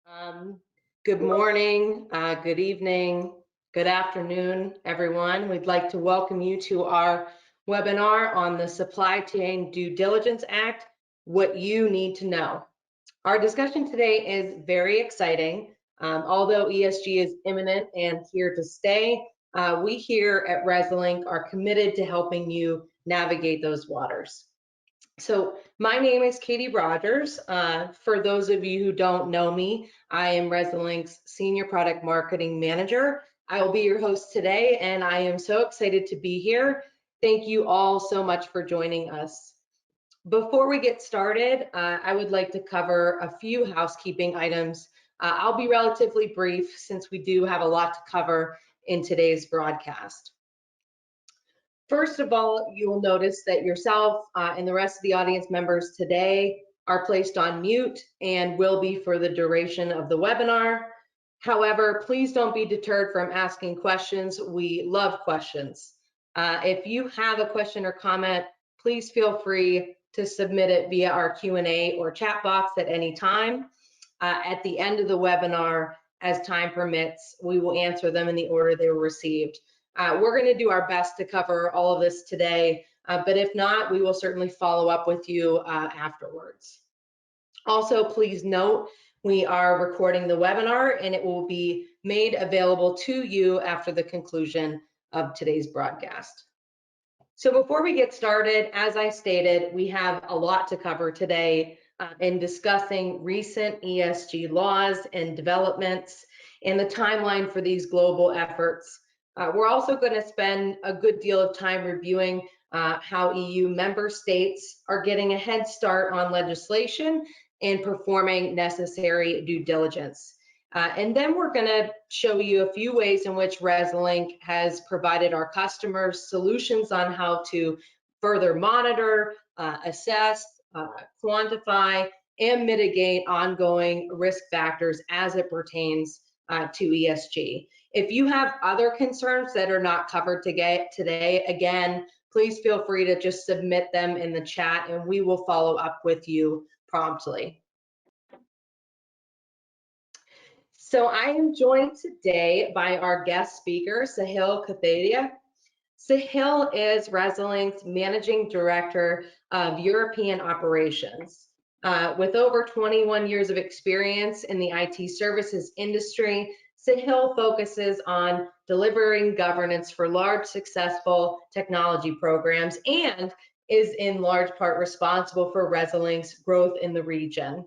Um, Good morning, good evening, good afternoon, everyone. We'd like to welcome you to our webinar on the Supply Chain Due Diligence Act, what you need to know. Our discussion today is very exciting. Although ESG is imminent and here to stay, we here at Resilinc are committed to helping you navigate those waters. So my name is Katie Rodgers. For those of you who don't know me, I am Resilinc's Senior Product Marketing Manager. I will be your host today, and I am so excited to be here. Thank you all so much for joining us. Before we get started, I would like to cover a few housekeeping items. I'll be relatively brief since we do have a lot to cover in today's broadcast. First of all, you will notice that yourself and the rest of the audience members today are placed on mute and will be for the duration of the webinar. However, please don't be deterred from asking questions. We love questions. If you have a question or comment, please feel free to submit it via our Q&A or chat box at any time. At the end of the webinar, as time permits, we will answer them in the order they were received. We're going to do our best to cover all of this today, but if not, we will certainly follow up with you afterwards. Also, please note, we are recording the webinar and it will be made available to you after the conclusion of today's broadcast. So before we get started, as I stated, we have a lot to cover today in discussing recent ESG laws and developments and the timeline for these global efforts. We're also going to spend a good deal of time reviewing how EU member states are getting a head start on legislation and performing necessary due diligence. And then we're going to show you a few ways in which Resilinc has provided our customers solutions on how to further monitor, assess, quantify, and mitigate ongoing risk factors as it pertains to ESG. If you have other concerns that are not covered today, again, please feel free to just submit them in the chat and we will follow up with you promptly. So I am joined today by our guest speaker, Sahil Kothadia. Sahil is Resilinc's Managing Director of European Operations. With over 21 years of experience in the IT services industry, Sahil focuses on delivering governance for large, successful technology programs and is in large part responsible for Resilinc's growth in the region.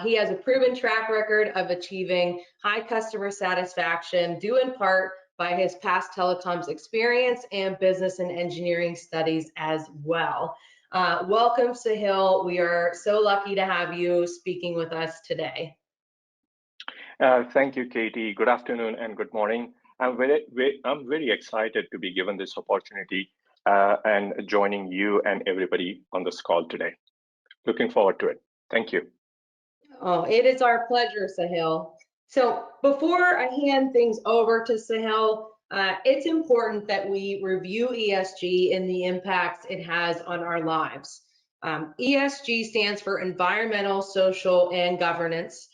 He has a proven track record of achieving high customer satisfaction, due in part by his past telecoms experience and business and engineering studies as well. Welcome, Sahil. We are so lucky to have you speaking with us today. Thank you, Katie. Good afternoon and good morning. I'm very excited to be given this opportunity and joining you and everybody on this call today. Looking forward to it. Thank you. Oh, it is our pleasure, Sahil. So before I hand things over to Sahil, it's important that we review ESG and the impacts it has on our lives. ESG stands for environmental, social, and governance,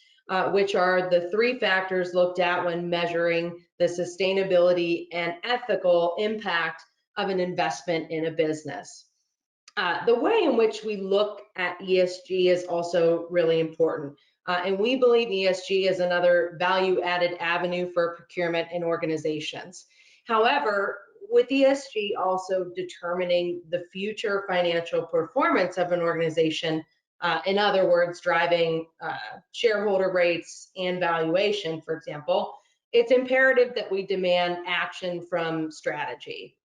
which are the three factors looked at when measuring the sustainability and ethical impact of an investment in a business. The way in which we look at ESG is also really important. And we believe ESG is another value-added avenue for procurement in organizations. However, with ESG also determining the future financial performance of an organization, in other words, driving shareholder rates and valuation, for example, it's imperative that we demand action from strategy.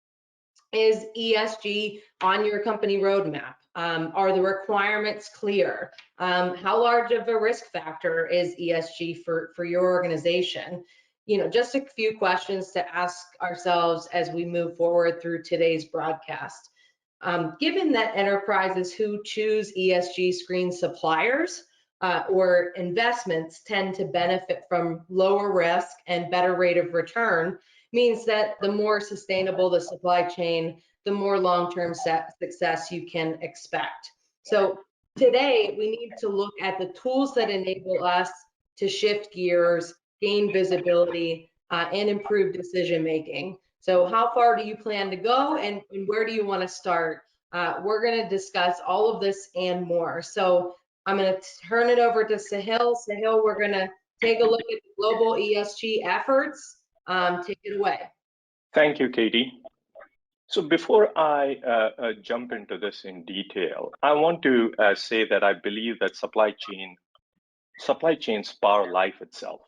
Is ESG on your company roadmap? Are the requirements clear? How large of a risk factor is ESG for your organization? You know, just a few questions to ask ourselves as we move forward through today's broadcast. Given that enterprises who choose ESG screen suppliers or investments tend to benefit from lower risk and better rate of return, means that the more sustainable the supply chain, the more long-term success you can expect. So today we need to look at the tools that enable us to shift gears, gain visibility, and improve decision making. So how far do you plan to go, and where do you want to start? We're going to discuss all of this and more. So I'm going to turn it over to Sahil. Sahil, we're going to take a look at the global ESG efforts. Take it away. Thank you, Katie. So before I jump into this in detail, I want to say that I believe that supply chains power life itself.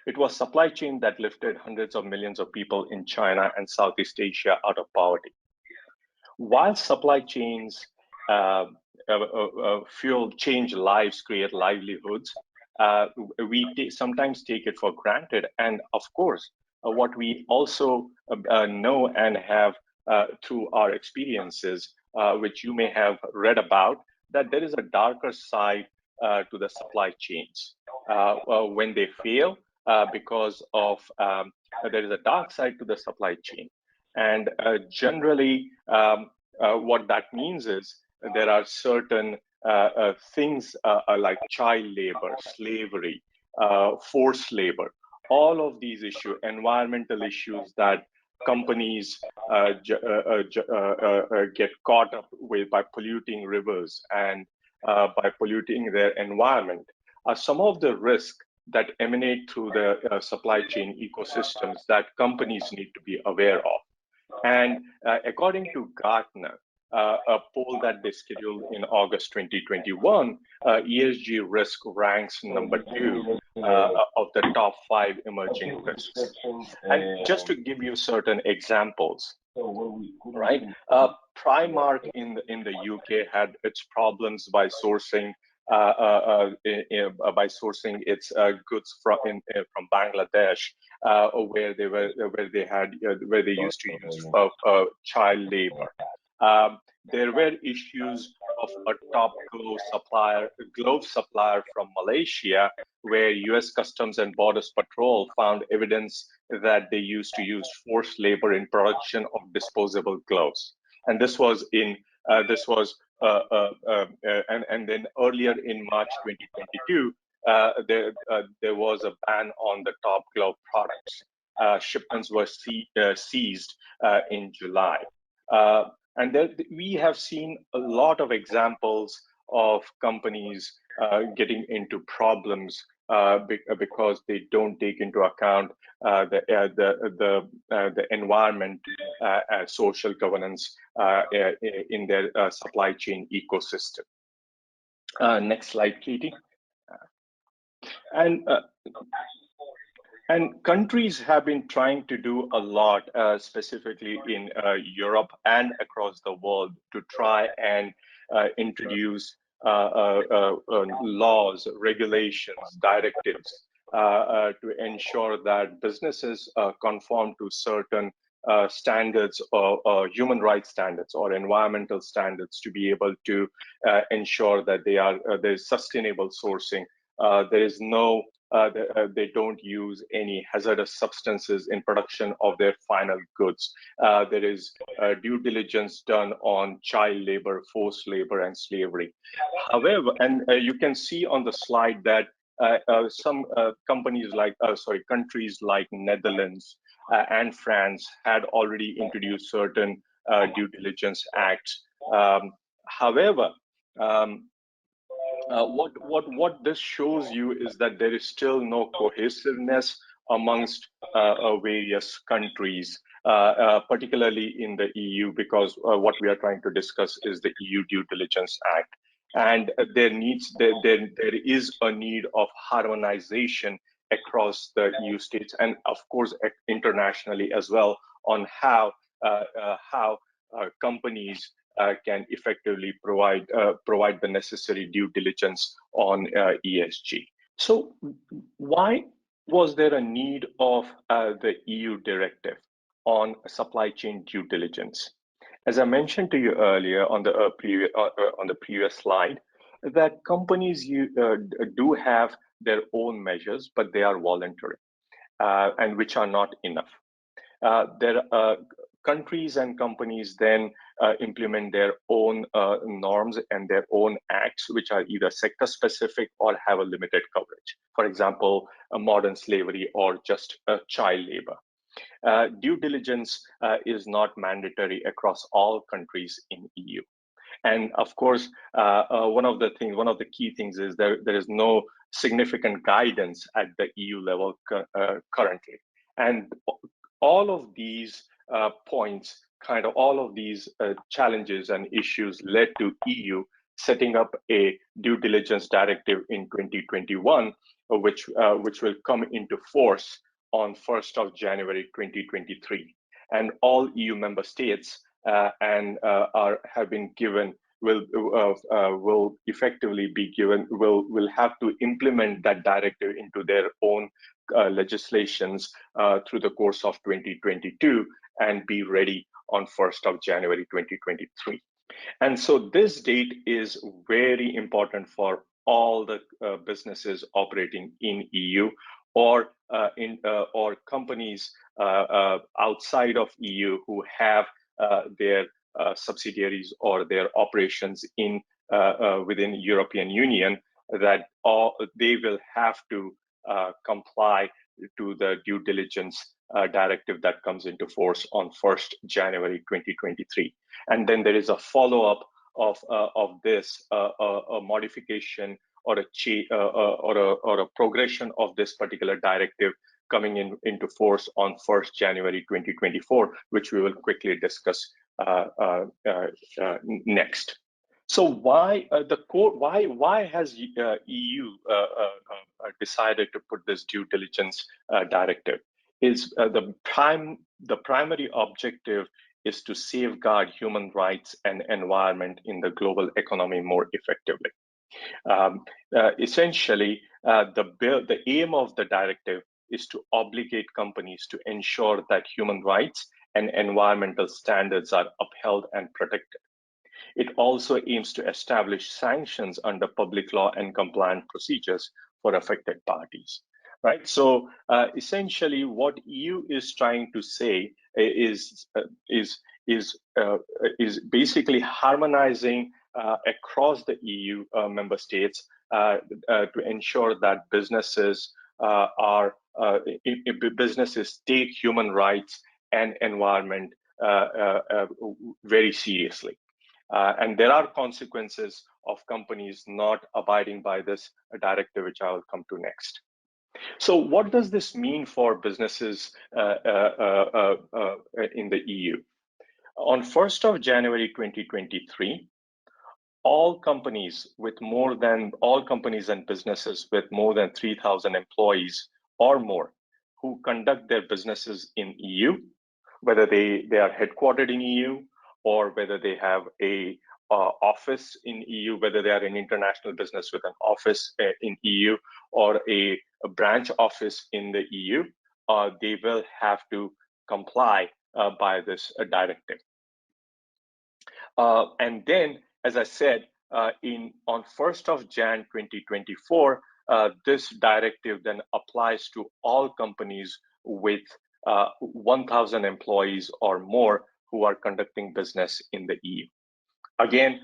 It was supply chain that lifted hundreds of millions of people in China and Southeast Asia out of poverty. While supply chains fuel, change lives, create livelihoods, we sometimes take it for granted. And of course, what we also know and have through our experiences, which you may have read about, that there is a darker side to the supply chains. When they fail, because of there is a dark side to the supply chain. And generally, what that means is there are certain things like child labor, slavery, forced labor, all of these issues, environmental issues that companies get caught up with by polluting rivers and by polluting their environment, are some of the risks that emanate through the supply chain ecosystems that companies need to be aware of. And according to Gartner, a poll that they scheduled in August 2021, ESG risk ranks number 2 of the top 5 emerging risks. And just to give you certain examples, right? Primark in the UK had its problems by sourcing its goods from Bangladesh, where they used to use child labor. There were issues of a top glove supplier from Malaysia, where US Customs and Borders Patrol found evidence that they used to use forced labor in production of disposable gloves. And this was and then earlier in March 2022, there was a ban on the top glove products. Shipments were seized in July. And we have seen a lot of examples of companies getting into problems because they don't take into account the environment, social governance in their supply chain ecosystem. Next slide, Katie. And countries have been trying to do a lot, specifically in Europe and across the world, to try and introduce laws, regulations, directives to ensure that businesses conform to certain standards or human rights standards or environmental standards to be able to ensure that there's sustainable sourcing. There is no they don't use any hazardous substances in production of their final goods. There is due diligence done on child labor, forced labor, and slavery. However, and you can see on the slide that some countries like Netherlands and France had already introduced certain due diligence acts. However, what this shows you is that there is still no cohesiveness amongst various countries, particularly in the EU, because what we are trying to discuss is the EU Due Diligence Act. And there is a need of harmonization across the EU states and, of course, internationally as well, on how companies can effectively provide the necessary due diligence on ESG. So why was there a need of the EU directive on supply chain due diligence? As I mentioned to you earlier on the previous slide, that companies do have their own measures, but they are voluntary and which are not enough. Countries and companies then implement their own norms and their own acts, which are either sector specific or have a limited coverage. For example, modern slavery or just child labor. Due diligence is not mandatory across all countries in EU. And of course, one of the key things is there is no significant guidance at the EU level currently. And all of these points, all of these challenges and issues led to EU setting up a due diligence directive in 2021, which will come into force on 1st of January 2023. And all EU member states have been given will effectively be given will have to implement that directive into their own legislations through the course of 2022 and be ready on 1st of January 2023. And so this date is very important for all the businesses operating in EU or companies outside of EU who have their subsidiaries or their operations in within European Union, that they will have to comply to the due diligence directive that comes into force on 1st January 2023. And then there is a follow-up of this, a modification or a progression of this particular directive coming into force on 1st January 2024, which we will quickly discuss next. So why has EU decided to put this due diligence directive? Is the primary objective is to safeguard human rights and environment in the global economy more effectively. Essentially, the aim of the directive is to obligate companies to ensure that human rights and environmental standards are upheld and protected. It also aims to establish sanctions under public law and compliant procedures for affected parties. Right. So essentially, what EU is trying to say is basically harmonizing across the EU member states to ensure that businesses take human rights and environment very seriously. And there are consequences of companies not abiding by this directive, which I will come to next. So what does this mean for businesses in the EU? On 1st of January 2023, all companies and businesses with more than 3,000 employees or more who conduct their businesses in EU, whether they are headquartered in EU or whether they have a office in EU, whether they are an international business with an office in EU or a branch office in the EU, they will have to comply by this directive. And then, as I said, on 1st of Jan 2024, this directive then applies to all companies with 1,000 employees or more who are conducting business in the EU. Again,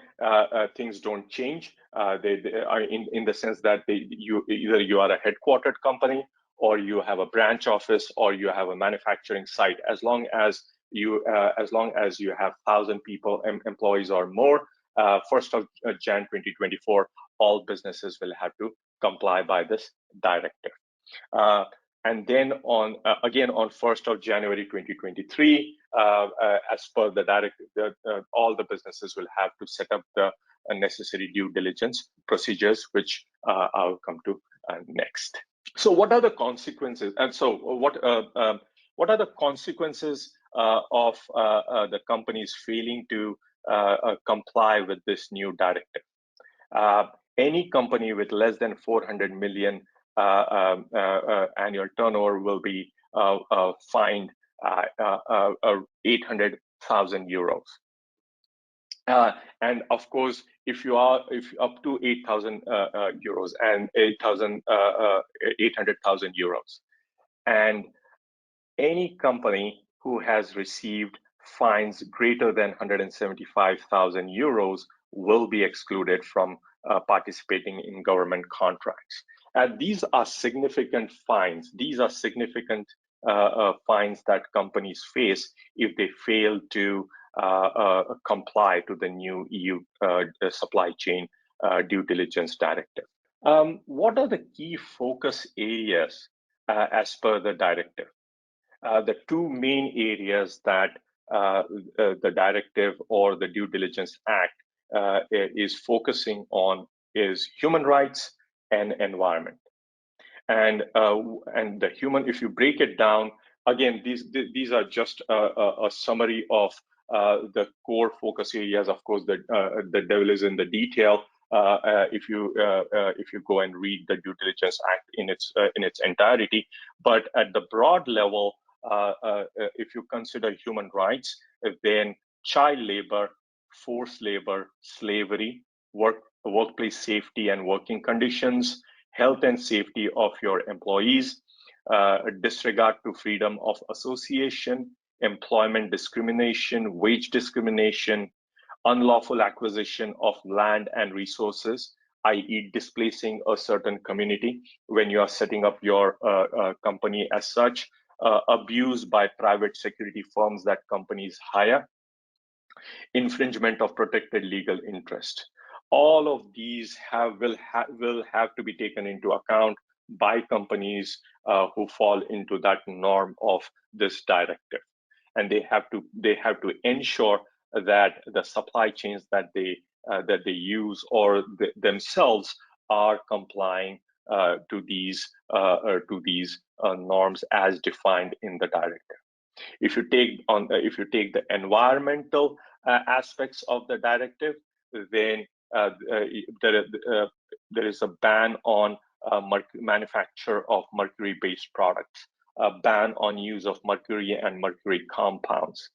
things don't change. They are in the sense that either you are a headquartered company, or you have a branch office, or you have a manufacturing site. As long as you have 1,000 people, employees or more, 1st of Jan 2024, all businesses will have to comply by this directive. And then on 1st of January 2023, as per the directive, all the businesses will have to set up the necessary due diligence procedures, which I'll come to next. So what are the consequences? And so what are the consequences of the companies failing to comply with this new directive? Any company with less than 400 million annual turnover will be fined 800,000 euros. And of course, if up to 8,000 euros and 800,000 euros, and any company who has received fines greater than 175,000 euros will be excluded from participating in government contracts. These are significant fines. These are significant fines that companies face if they fail to comply to the new EU supply chain due diligence directive. What are the key focus areas as per the directive? The two main areas that the directive or the Due Diligence Act is focusing on is human rights and environment. And the human, if you break it down, again, these are just a summary of the core focus areas. Of course, the devil is in the detail. If you go and read the Due Diligence Act in its entirety, but at the broad level, if you consider human rights, then child labor, forced labor, slavery, workplace safety and working conditions, health and safety of your employees, disregard to freedom of association, employment discrimination, wage discrimination, unlawful acquisition of land and resources, i.e. displacing a certain community when you are setting up your company as such, abuse by private security firms that companies hire, infringement of protected legal interest. All of these will have to be taken into account by companies who fall into that norm of this directive, and they have to ensure that the supply chains that they use or themselves are complying to these norms as defined in the directive. If you take the environmental aspects of the directive, then there is a ban on manufacture of mercury-based products, a ban on use of mercury and mercury compounds,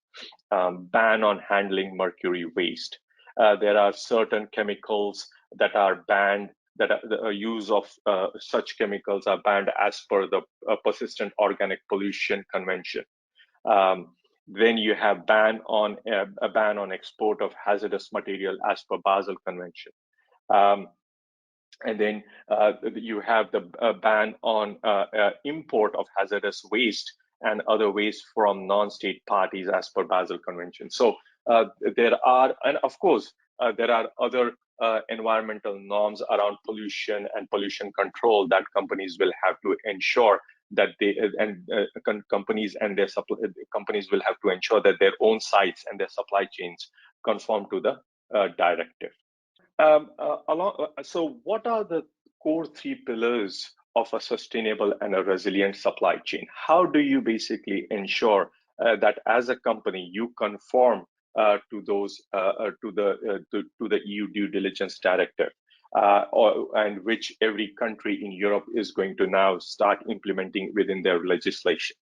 ban on handling mercury waste. There are certain chemicals that are banned, that the use of such chemicals are banned as per the Persistent Organic Pollution Convention. Then you have a ban on export of hazardous material as per Basel Convention. And then you have the ban on import of hazardous waste and other waste from non-state parties as per Basel Convention. So there are, and of course, there are other environmental norms around pollution and pollution control that companies will have to ensure that companies will have to ensure that their own sites and their supply chains conform to the directive. So what are the core three pillars of a sustainable and a resilient supply chain? How do you basically ensure that as a company you conform to those to the EU due diligence directive, and which every country in Europe is going to now start implementing within their legislation?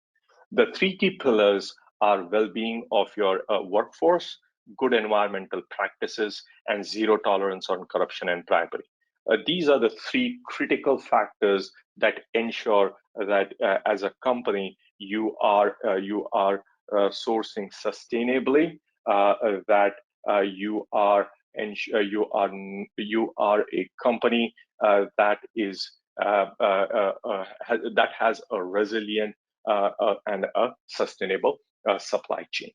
The three key pillars are well-being of your workforce, good environmental practices, and zero tolerance on corruption and bribery. These are the three critical factors that ensure that as a company you are sourcing sustainably, that you are a company that has a resilient and a sustainable supply chain.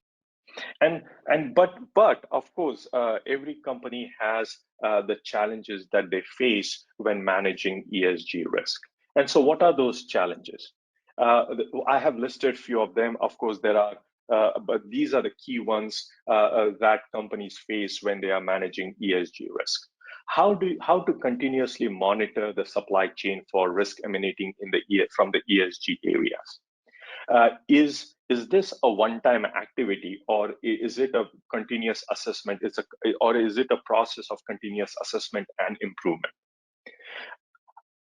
But of course, every company has the challenges that they face when managing ESG risk. And so what are those challenges? I have listed few of them. Of course, there are, but these are the key ones that companies face when they are managing ESG risk. How to continuously monitor the supply chain for risk emanating from the ESG areas? Is this a one-time activity, or is it a continuous assessment? Or is it a process of continuous assessment and improvement?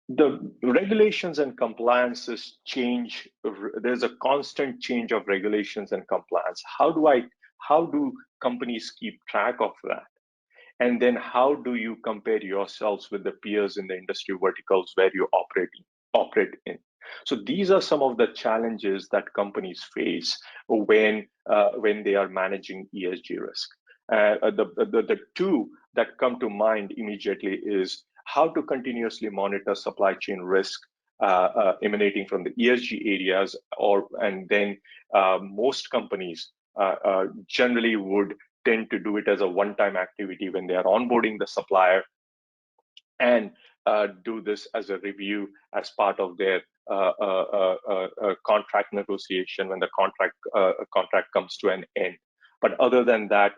The regulations and compliances change. There's a constant change of regulations and compliance. How do companies keep track of that? And then how do you compare yourselves with the peers in the industry verticals where you operate in? So these are some of the challenges that companies face when they are managing ESG risk. The two that come to mind immediately is how to continuously monitor supply chain risk emanating from the ESG areas, and then most companies generally would tend to do it as a one-time activity when they are onboarding the supplier, and do this as a review as part of their contract negotiation when the contract comes to an end. But other than that,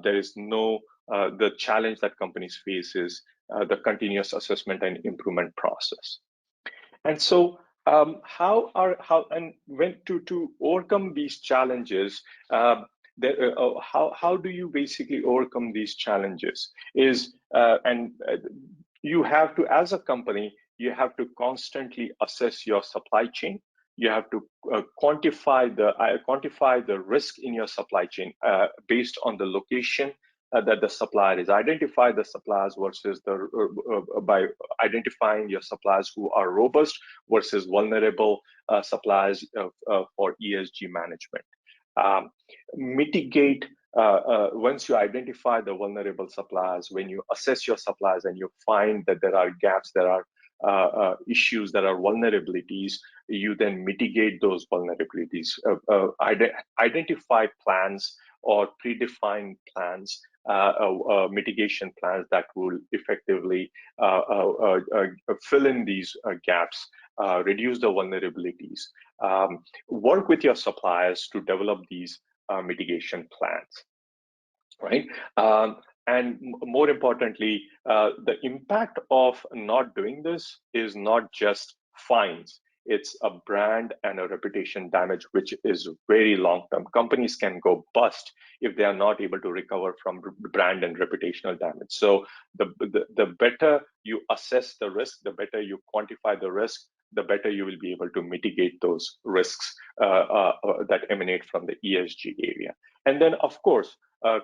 there is no the challenge that companies face is the continuous assessment and improvement process. And so how when to overcome these challenges, how do you basically overcome these challenges is you have to, as a company, you have to constantly assess your supply chain. You have to quantify the risk in your supply chain based on the location that the supplier is. Identify the suppliers versus by identifying your suppliers who are robust versus vulnerable suppliers for ESG management. Mitigate once you identify the vulnerable suppliers, when you assess your suppliers and you find that there are gaps, there are issues, there are vulnerabilities, you then mitigate those vulnerabilities. Identify plans or predefine plans, mitigation plans that will effectively fill in these gaps, reduce the vulnerabilities. Work with your suppliers to develop these mitigation plans, right? And more importantly, the impact of not doing this is not just fines. It's a brand and a reputation damage, which is very long-term. Companies can go bust if they are not able to recover from brand and reputational damage. So the better you assess the risk, the better you quantify the risk, the better you will be able to mitigate those risks that emanate from the ESG area. And then, of course,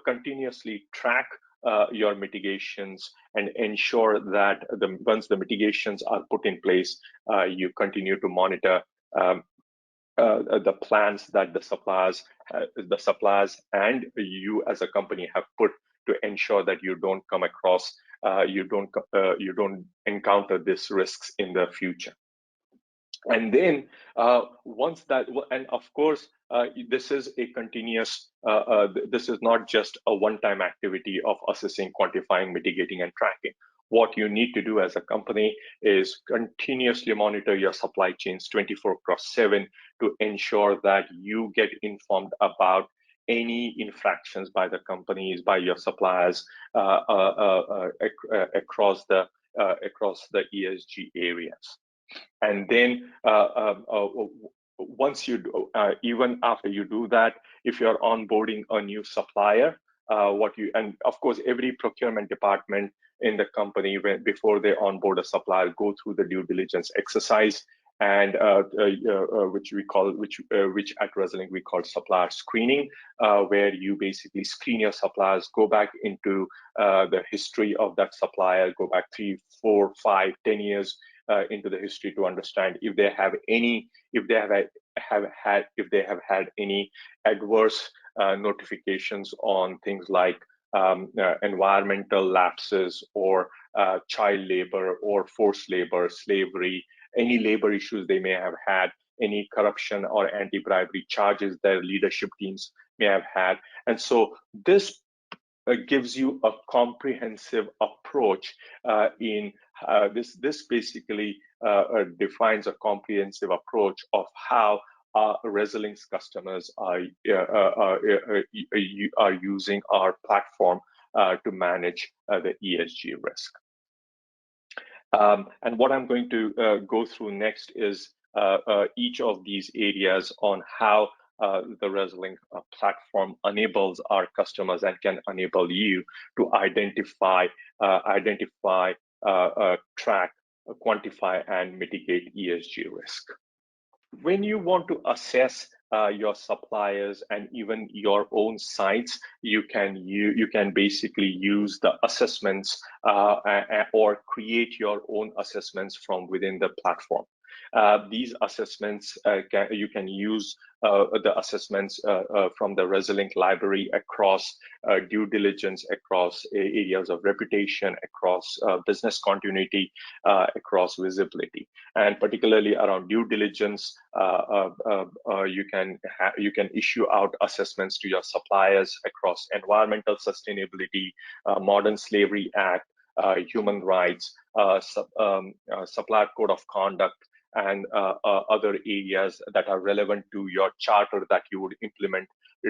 continuously track your mitigations and ensure that once the mitigations are put in place, you continue to monitor the plans that the suppliers and you as a company have put to ensure that you don't come across, you don't encounter these risks in the future. And then once that, and of course, this is a continuous, this is not just a one-time activity of assessing, quantifying, mitigating, and tracking. What you need to do as a company is continuously monitor your supply chains 24/7 to ensure that you get informed about any infractions by the companies, by your suppliers across the ESG areas. And then once you do, even after you do that, if you're onboarding a new supplier, and of course every procurement department in the company, before they onboard a supplier, go through the due diligence exercise, and which at Resilinc we call supplier screening, where you basically screen your suppliers, go back into the history of that supplier, go back 3, 4, 5, 10 years into the history to understand if they have had any adverse notifications on things like environmental lapses or child labor or forced labor, slavery, any labor issues they may have had, any corruption or anti-bribery charges their leadership teams may have had. And so this gives you a comprehensive approach this basically defines a comprehensive approach of how Resilinc's customers are using our platform to manage the ESG risk. And what I'm going to go through next is each of these areas on how the Resilinc platform enables our customers and can enable you to identify, track, quantify, and mitigate ESG risk. When you want to assess your suppliers and even your own sites, you can basically use the assessments or create your own assessments from within the platform. These assessments, you can use the assessments from the Resilinc library across due diligence, across areas of reputation, across business continuity, across visibility. And particularly around due diligence, you can issue out assessments to your suppliers across environmental sustainability, Modern Slavery Act, human rights, supplier code of conduct, and other areas that are relevant to your charter that you would implement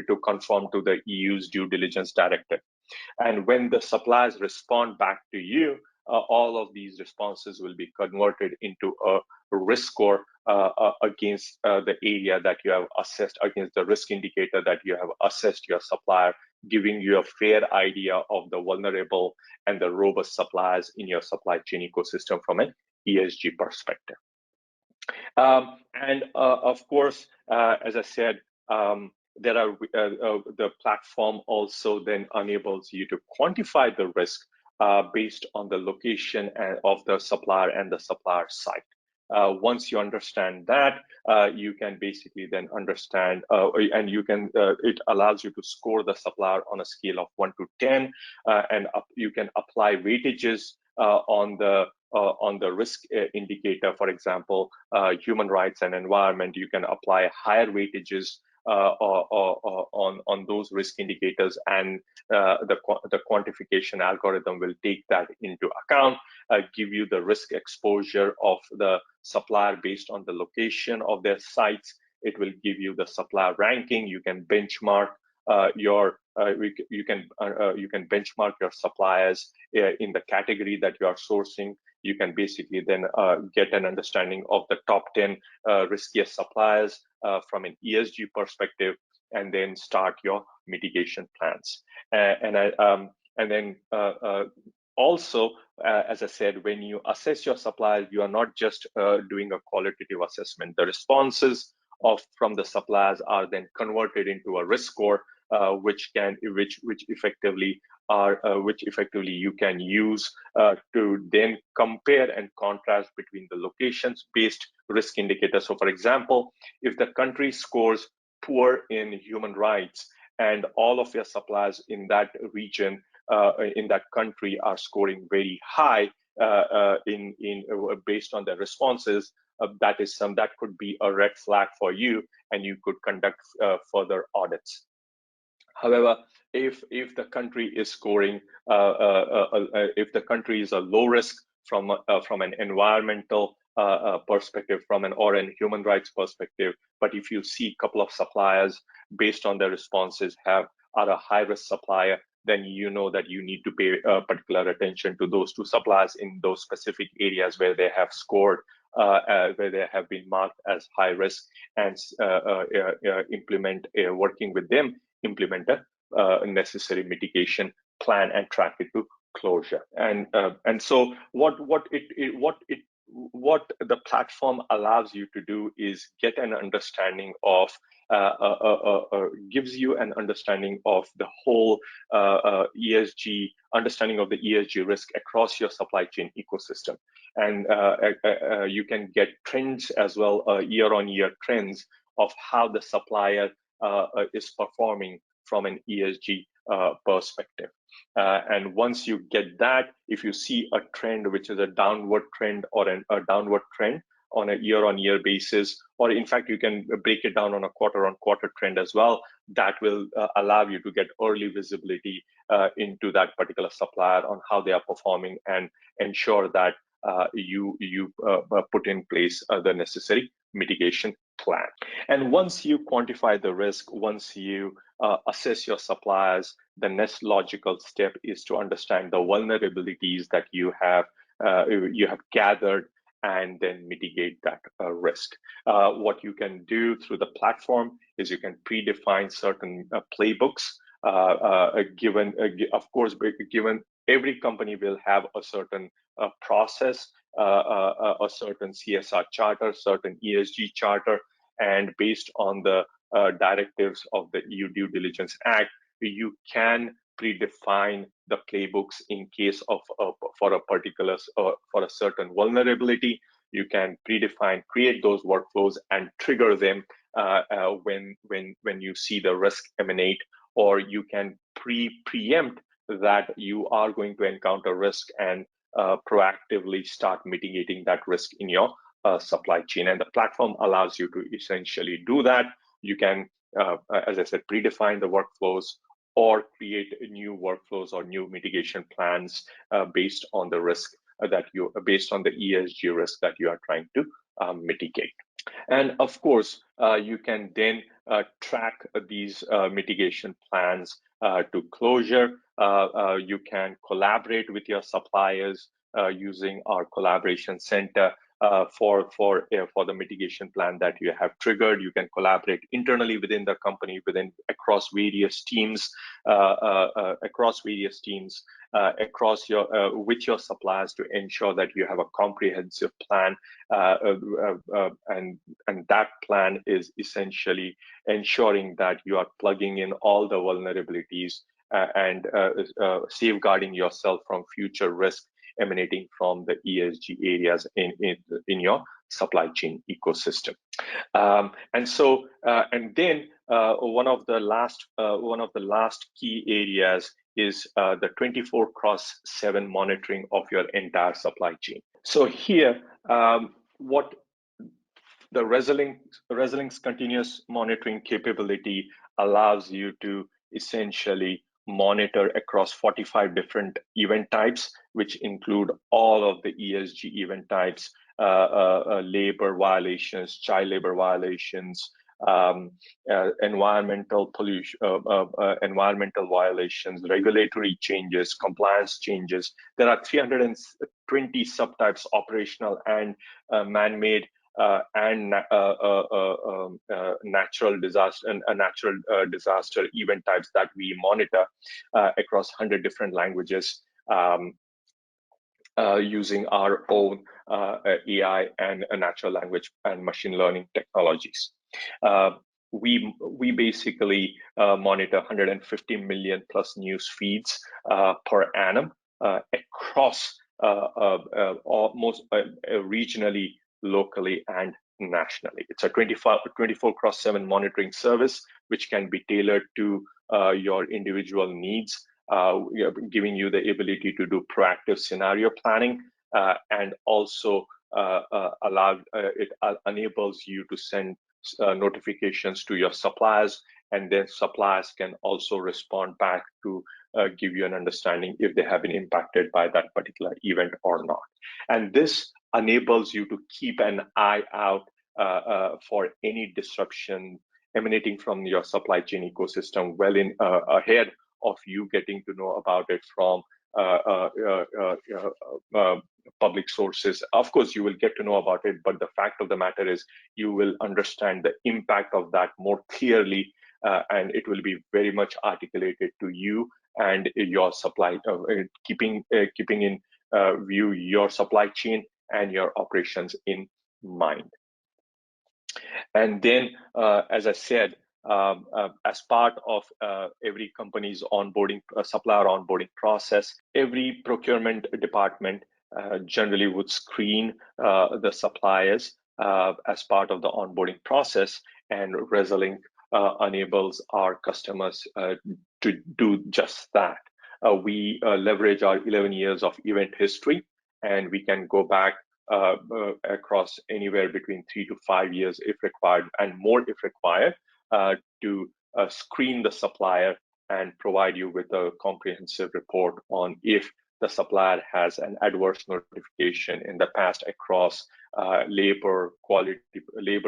to conform to the EU's due diligence directive. And when the suppliers respond back to you, all of these responses will be converted into a risk score against the area that you have assessed, against the risk indicator that you have assessed your supplier, giving you a fair idea of the vulnerable and the robust suppliers in your supply chain ecosystem from an ESG perspective. And of course, as I said, there are the platform also then enables you to quantify the risk based on the location of the supplier and the supplier site. Once you understand that, you can basically then understand, and you can, it allows you to score the supplier on a scale of 1 to 10, and you can apply weightages on the risk indicator. For example, human rights and environment, you can apply higher weightages on those risk indicators, and the quantification algorithm will take that into account, give you the risk exposure of the supplier based on the location of their sites. It will give you the supplier ranking. You can benchmark you can benchmark your suppliers in the category that you are sourcing. You can basically then get an understanding of the top 10 riskiest suppliers from an ESG perspective, and then start your mitigation plans. Also, as I said, when you assess your suppliers, you are not just doing a qualitative assessment. The responses from the suppliers are then converted into a risk score, which effectively you can use to then compare and contrast between the locations-based risk indicators. So, for example, if the country scores poor in human rights, and all of your suppliers in that region, in that country, are scoring very high based on their responses, that could be a red flag for you, and you could conduct further audits. However, if the country is scoring, if the country is a low risk from an environmental perspective, or a human rights perspective, but if you see a couple of suppliers based on their responses are a high risk supplier, then you know that you need to pay particular attention to those two suppliers in those specific areas where they have scored, where they have been marked as high risk, and working with them, implement a necessary mitigation plan and track it to closure. And so what the platform allows you to do is get an understanding of gives you an understanding of the whole ESG, understanding of the ESG risk across your supply chain ecosystem. And you can get trends as well, year-on-year trends of how the supplier is performing from an ESG perspective. And once you get that, if you see a trend which is a downward trend or a downward trend on a year-on-year basis, or in fact, you can break it down on a quarter-on-quarter trend as well, that will allow you to get early visibility into that particular supplier on how they are performing, and ensure that you put in place the necessary mitigation plan. And once you quantify the risk, once you assess your suppliers, the next logical step is to understand the vulnerabilities that you have gathered, and then mitigate that risk. What you can do through the platform is you can predefine certain playbooks. Given every company will have a certain process, a certain CSR charter, certain ESG charter, and based on the directives of the EU Due Diligence Act, you can predefine the playbooks in case of for a certain vulnerability. you can predefine, create those workflows and trigger them when you see the risk emanate, or you can preempt that you are going to encounter risk and proactively start mitigating that risk in your supply chain. And the platform allows you to essentially do that. You can, as I said, predefine the workflows or create new workflows or new mitigation plans based on the risk based on the ESG risk that you are trying to mitigate. And of course, you can then track these mitigation plans to closure. You can collaborate with your suppliers using our collaboration center for the mitigation plan that you have triggered. You can collaborate internally within the company, across various teams, with your suppliers to ensure that you have a comprehensive plan, and that plan is essentially ensuring that you are plugging in all the vulnerabilities and safeguarding yourself from future risk emanating from the ESG areas in your supply chain ecosystem. And then one of the last key areas is the 24/7 monitoring of your entire supply chain. So here, what the Resilinc's continuous monitoring capability allows you to essentially monitor across 45 different event types, which include all of the ESG event types, labor violations, child labor violations, environmental pollution, environmental violations, regulatory changes, compliance changes. There are 320 subtypes, operational and man-made and natural disaster event types that we monitor across 100 different languages using our own AI and natural language and machine learning technologies. We basically monitor 150 million plus news feeds per annum across almost regionally, locally, and nationally. It's a 24/7 monitoring service, which can be tailored to your individual needs, giving you the ability to do proactive scenario planning, and also it enables you to send notifications to your suppliers, and then suppliers can also respond back to give you an understanding if they have been impacted by that particular event or not. And this enables you to keep an eye out for any disruption emanating from your supply chain ecosystem well ahead of you getting to know about it from public sources. Of course, you will get to know about it, but the fact of the matter is you will understand the impact of that more clearly, and it will be very much articulated to you and your supply, keeping in view your supply chain and your operations in mind. And then, as I said, as part of every company's onboarding, supplier onboarding process, every procurement department generally would screen the suppliers as part of the onboarding process, and Resilinc enables our customers to do just that. We leverage our 11 years of event history, and we can go back across anywhere between 3 to 5 years if required, and more if required, to screen the supplier and provide you with a comprehensive report on if the supplier has an adverse notification in the past across labor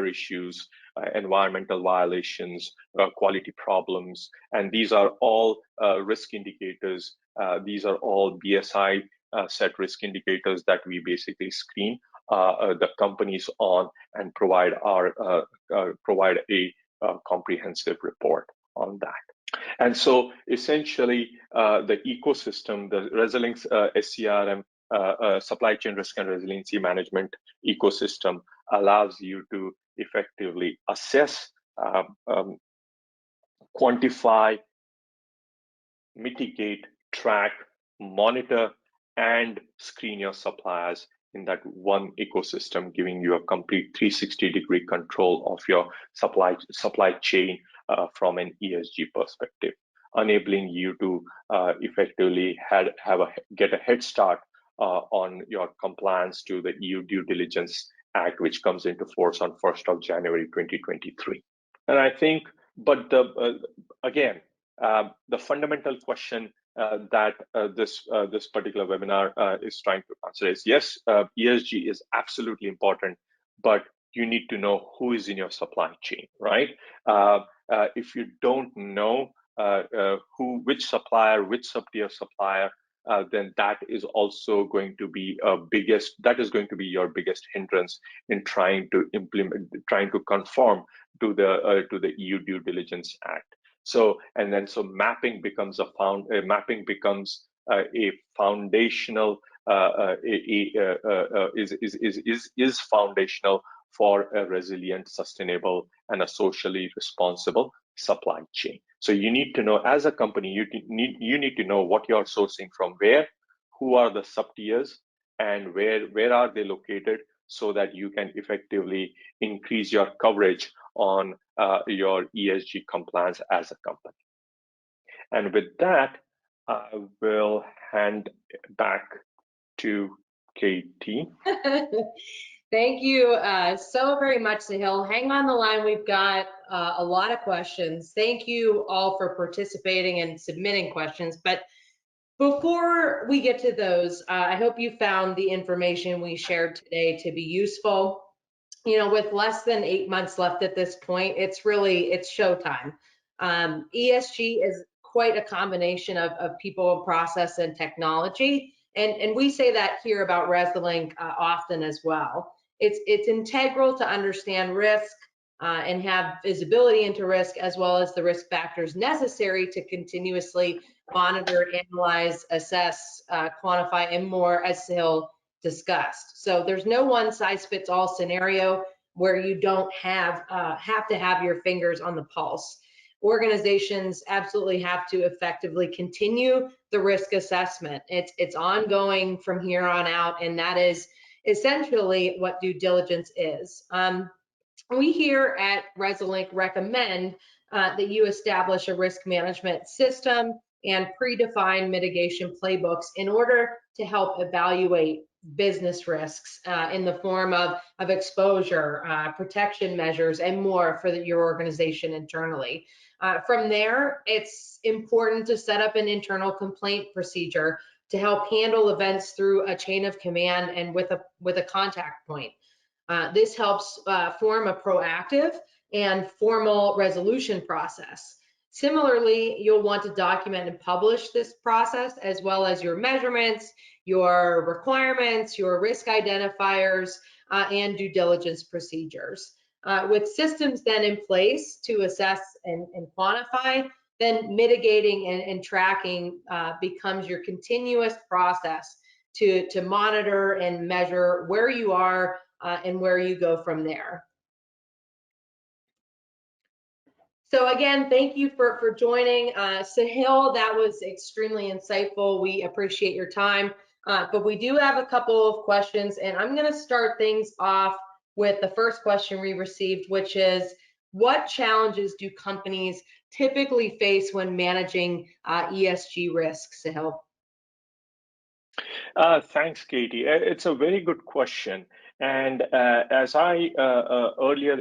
issues, environmental violations, quality problems. And these are all risk indicators. These are all BSI set risk indicators that we basically screen the companies on and provide a comprehensive report on that. And so essentially the ecosystem, the Resilinc's SCRM, supply chain risk and resiliency management ecosystem, allows you to effectively assess, quantify, mitigate, track, monitor, and screen your suppliers in that one ecosystem, giving you a complete 360-degree control of your supply chain from an ESG perspective, enabling you to effectively get a head start on your compliance to the EU Due Diligence Act, which comes into force on 1st of January 2023. And I think, but again, the fundamental question that this particular webinar is trying to answer is, yes, ESG is absolutely important, but you need to know who is in your supply chain, right? If you don't know which supplier, which sub-tier supplier, then that is also going to be your biggest hindrance in trying to conform to the EU Due Diligence Act. So mapping becomes a foundational is foundational for a resilient, sustainable, and a socially responsible supply chain. So you need to know, as a company, you need to know what you're sourcing from where, who are the sub-tiers, and where are they located, so that you can effectively increase your coverage on your ESG compliance as a company. And with that, I will hand back to Katie. Thank you so very much, Sahil. Hang on the line. We've got a lot of questions. Thank you all for participating and submitting questions. But before we get to those, I hope you found the information we shared today to be useful. You know, with less than 8 months left at this point, it's showtime. ESG is quite a combination of people, process, and technology. And we say that here about Resilinc often as well. It's integral to understand risk and have visibility into risk, as well as the risk factors necessary to continuously monitor, analyze, assess, quantify, and more, as Sahil discussed. So there's no one-size-fits-all scenario where you don't have to have your fingers on the pulse. Organizations absolutely have to effectively continue the risk assessment. It's ongoing from here on out, and that is essentially what due diligence is. We here at Resilinc recommend that you establish a risk management system and predefine mitigation playbooks in order to help evaluate business risks in the form of exposure, protection measures, and more for your organization internally. From there, it's important to set up an internal complaint procedure to help handle events through a chain of command and with a contact point. This helps form a proactive and formal resolution process. Similarly, you'll want to document and publish this process, as well as your measurements, your requirements, your risk identifiers, and due diligence procedures. With systems then in place to assess and quantify, then mitigating and tracking becomes your continuous process to monitor and measure where you are and where you go from there. So again, thank you for joining. Sahil, that was extremely insightful. We appreciate your time. But we do have a couple of questions, and I'm going to start things off with the first question we received, which is, what challenges do companies typically face when managing ESG risks, Sahil? Thanks, Katie. It's a very good question. And as I earlier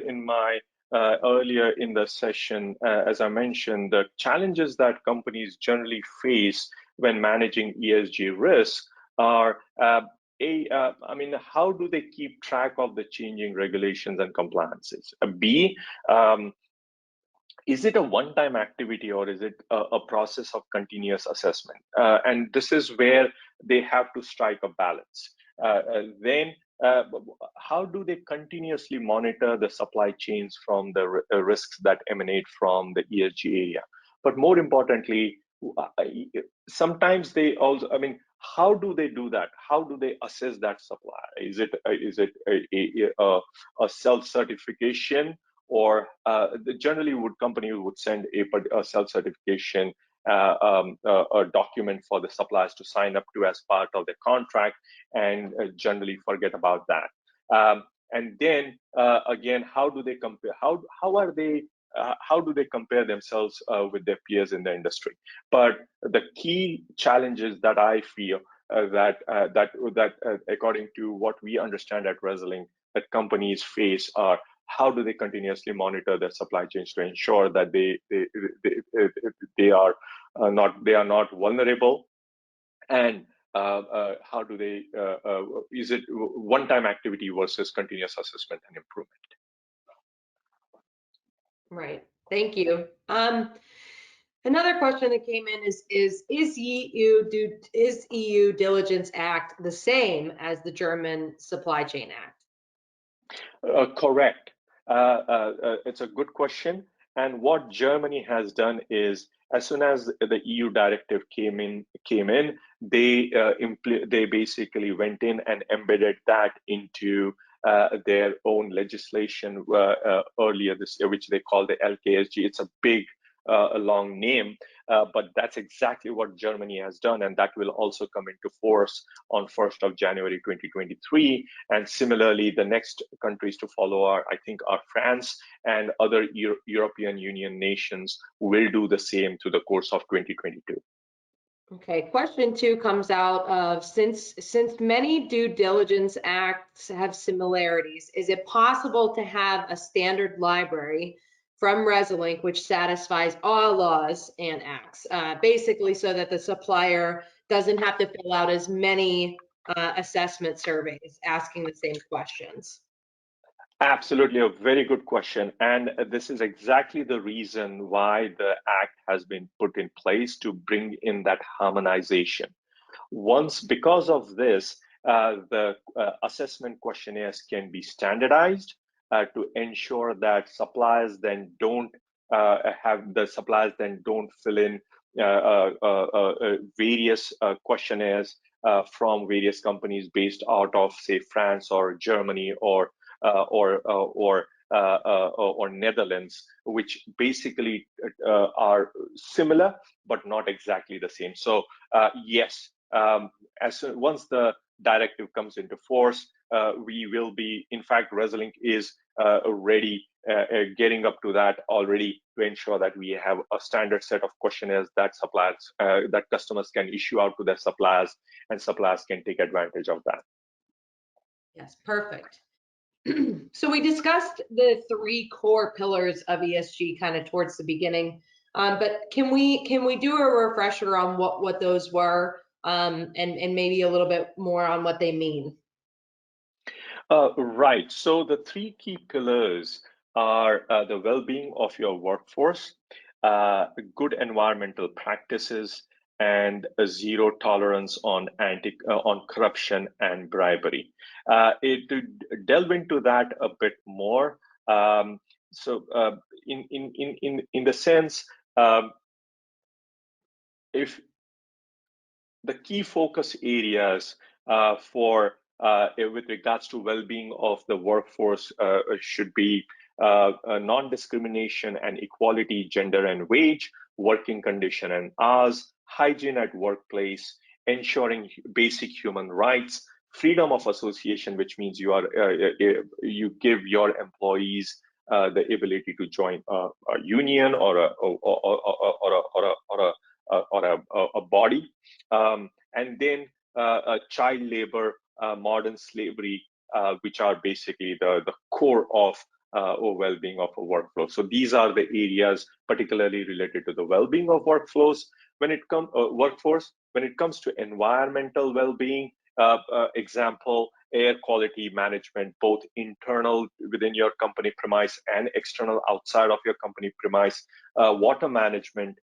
in the session, as I mentioned, the challenges that companies generally face when managing ESG risk are how do they keep track of the changing regulations and compliances? B, is it a one-time activity, or is it a process of continuous assessment? And this is where they have to strike a balance. Then, how do they continuously monitor the supply chains from the risks that emanate from the ESG area? But more importantly, sometimes they also, how do they do that? How do they assess that supplier? Is it a self-certification, or generally companies would send a self-certification a document for the suppliers to sign up to as part of the contract, and generally forget about that. And then again, how do they compare? How do they compare themselves with their peers in the industry? But the key challenges that I feel according to what we understand at Resilinc, that companies face are: how do they continuously monitor their supply chains to ensure that they are not vulnerable, and how do they is it one-time activity versus continuous assessment and improvement? Right. Thank you. Another question that came in is EU Diligence Act the same as the German Supply Chain Act? Correct. It's a good question. And what Germany has done is, as soon as the EU directive came in, they basically went in and embedded that into their own legislation earlier this year, which they call the LKSG. It's a big, a long name, but that's exactly what Germany has done, and that will also come into force on 1st of January 2023. And similarly, the next countries to follow are France and other European Union nations will do the same through the course of 2022. Okay, question 2 comes out of, since many due diligence acts have similarities, is it possible to have a standard library from Resilinc which satisfies all laws and acts, basically so that the supplier doesn't have to fill out as many assessment surveys asking the same questions? Absolutely, a very good question. And this is exactly the reason why the Act has been put in place, to bring in that harmonization. Because of this, the assessment questionnaires can be standardized to ensure that suppliers then don't fill in various questionnaires from various companies based out of, say, France or Germany or Netherlands, which basically are similar but not exactly the same. So yes, once the directive comes into force, we will be, in fact, Resilinc is ready, getting up to that already, to ensure that we have a standard set of questionnaires that customers can issue out to their suppliers, and suppliers can take advantage of that. Yes, perfect. So we discussed the 3 core pillars of ESG kind of towards the beginning, but can we do a refresher on what those were, and maybe a little bit more on what they mean? Right. So the 3 key pillars are the well-being of your workforce, good environmental practices, and a zero tolerance on corruption and bribery. To delve into that a bit more, in the sense, if the key focus areas with regards to well-being of the workforce should be non-discrimination and equality, gender and wage, working condition and hours, hygiene at workplace, ensuring basic human rights, freedom of association, which means you give your employees the ability to join a union or a body, and then child labor, modern slavery, which are basically the core of well-being of a workflow. So these are the areas particularly related to the well-being of workforce. When it comes to environmental well-being, example, air quality management, both internal within your company premise and external outside of your company premise, water management,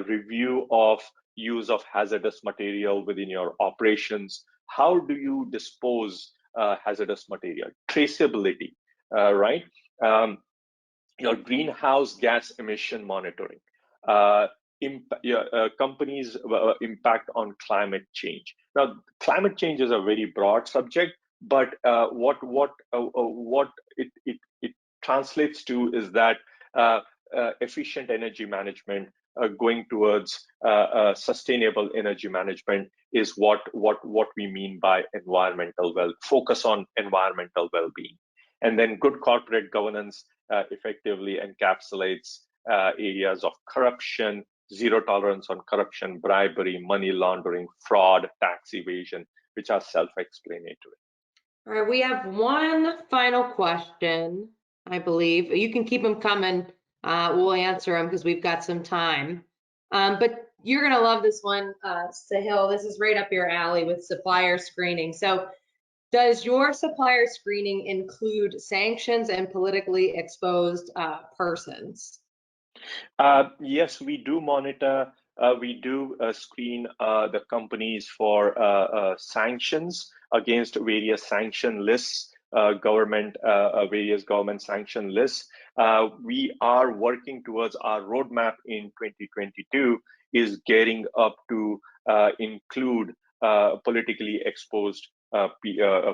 review of use of hazardous material within your operations. How do you dispose hazardous material? Traceability, right? Your greenhouse gas emission monitoring, companies' impact on climate change. Now, climate change is a very broad subject, but what it translates to is that efficient energy management, going towards sustainable energy management is what we mean by focus on environmental well-being. And then good corporate governance effectively encapsulates areas of corruption, zero tolerance on corruption, bribery, money laundering, fraud, tax evasion, which are self-explanatory. All right, we have one final question, I believe. You can keep them coming. We'll answer them because we've got some time. But you're going to love this one, Sahil. This is right up your alley with supplier screening. So does your supplier screening include sanctions and politically exposed persons? Yes, we do monitor. We do screen the companies for sanctions against various sanction lists, various government sanction lists. We are working towards our roadmap in 2022 is getting up to include politically exposed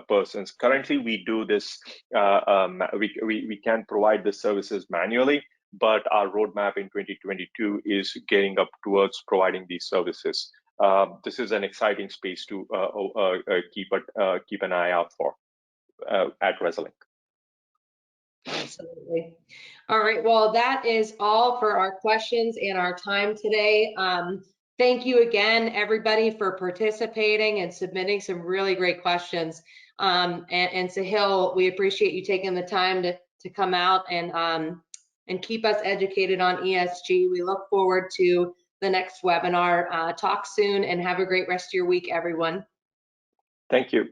persons. Currently, we do this. We can provide the services manually, but our roadmap in 2022 is getting up towards providing these services. This is an exciting space to keep an eye out for at Resilinc. Absolutely. All right, well, that is all for our questions and our time today. Thank you again, everybody, for participating and submitting some really great questions. And Sahil, we appreciate you taking the time to come out and keep us educated on ESG. We look forward to the next webinar. Talk soon and have a great rest of your week, everyone. Thank you.